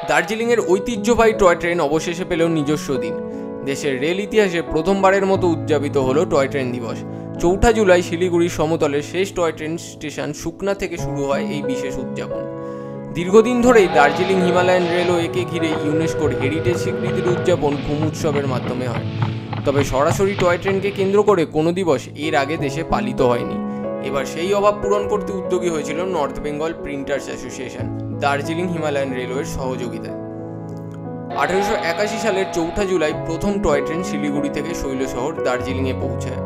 দার্জিলিংয়ের ঐতিহ্যবাহী toy train অবশেষে পেল নিজস্ব দিন। দেশের রেল ইতিহাসে প্রথমবারের মতো উদযাপিত হলো টয় ট্রেন দিবস। 4 জুলাই শিলিগুড়ির সমতলের শেষ টয় ট্রেন স্টেশন সুকনা থেকে শুরু হয় এই বিশেষ উদযাপন। দীর্ঘদিন ধরেই দার্জিলিং হিমালয়ান রেলওয়েকে ঘিরে ইউনেস্কোর হেরিটেজ স্বীকৃতির উদযাপন ঘুম উৎসবের মাধ্যমে হয়। তবে সরাসরি টয় ট্রেনকে কেন্দ্র করে কোনো দিবস এর আগে দেশে পালিত হয়নি। এবার সেই অভাব পূরণ করতে উদ্যোগী হয়েছিল north Bengal printers association Darjeeling Himalayan রেলওয়ের সহযোগিতায়। 1881 সালের 4 জুলাই প্রথম টয় ট্রেন শিলিগুড়ি থেকে শৈলশহর দার্জিলিংয়ে পৌঁছায়।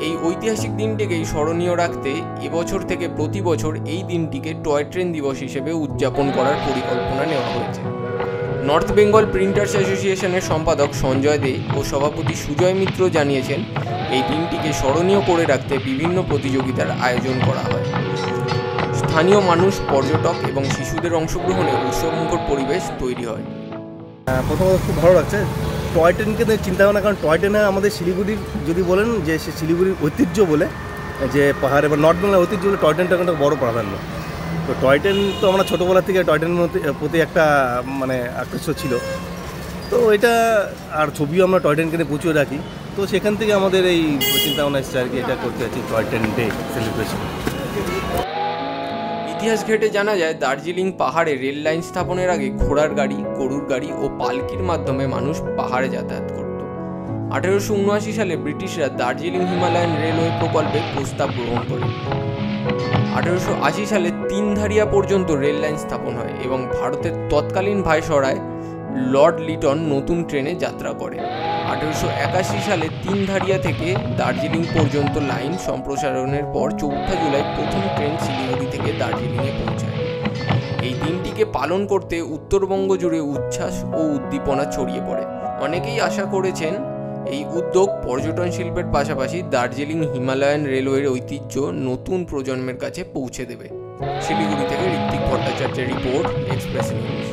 এই ঐতিহাসিক দিনটিকেই স্মরণীয় রাখতে এবছর থেকে প্রতি বছর এই দিনটিকে টয় ট্রেন দিবস হিসেবে উদযাপন করার পরিকল্পনা নেওয়া হয়েছে। নর্থ বেঙ্গল প্রিন্টার্স অ্যাসোসিয়েশনের সম্পাদক সঞ্জয় দে ও সভাপতি সুজয় মিত্র জানিয়েছেন, এই দিনটিকে স্মরণীয় করে রাখতে বিভিন্ন প্রতিযোগিতার আয়োজন করা হয়। স্থানীয় মানুষ, পর্যটক এবং শিশুদের অংশগ্রহণে উৎসবমুখর পরিবেশ তৈরি হয়। প্রথমত খুব ভালো লাগছে টয় ট্রেনকে চিন্তা ভাবনা, কারণ টয় ট্রেনে আমাদের শিলিগুড়ির যদি বলেন যে সে শিলিগুড়ির ঐতিহ্য বলে, যে পাহাড়ে বা নর্থ বেঙ্গলের ঐতিহ্য বলে টয় ট্রেনটা একটা বড় প্রাধান্য। তো টয় ট্রেন তো আমরা ছোটোবেলা থেকে টয় ট্রেনের প্রতি একটা আকর্ষণ ছিল। তো এটা আর ছবিও আমরা টয় ট্রেনকে নিয়ে প্রচুর রাখি। তো সেখান থেকে আমাদের এই চিন্তা ভাবনা এসেছে আর কি, এটা করতে যাচ্ছি টয় ট্রেন ডে সেলিব্রেশন। ইতিহাস ঘেঁটে জানা যায়, দার্জিলিং পাহাড়ে রেল লাইন স্থাপনের আগে ঘোড়ার গাড়ি, গরুর গাড়ি ও পালকির মাধ্যমে মানুষ পাহাড়ে যাতায়াত করত। 1879 সালে ব্রিটিশরা দার্জিলিং হিমালয়ান রেলওয়ে প্রকল্পে প্রস্তাব গ্রহণ করে। 1880 সালে 3 ধারিয়া পর্যন্ত রেল লাইন স্থাপন হয় এবং ভারতের তৎকালীন ভাইসরয় লর্ড লিটন নতুন ট্রেনে যাত্রা করে। 1881 সালে 3 ধারিয়া থেকে দার্জিলিং পর্যন্ত লাইন সম্প্রসারণের পর 4 জুলাই প্রথম ট্রেন শিলিগুড়ি থেকে দার্জিলিংয়ে পৌঁছায়। এই দিনটিকে পালন করতে উত্তরবঙ্গ জুড়ে উচ্ছ্বাস ও উদ্দীপনা ছড়িয়ে পড়ে। অনেকেই আশা করেছেন এই উদ্যোগ পর্যটন শিল্পের পাশাপাশি দার্জিলিং হিমালয়ান রেলওয়ের ঐতিহ্য নতুন প্রজন্মের কাছে পৌঁছে দেবে। শিলিগুড়ি থেকে ঋত্বিক ভট্টাচার্যের রিপোর্ট, এক্সপ্রেস নিউজ।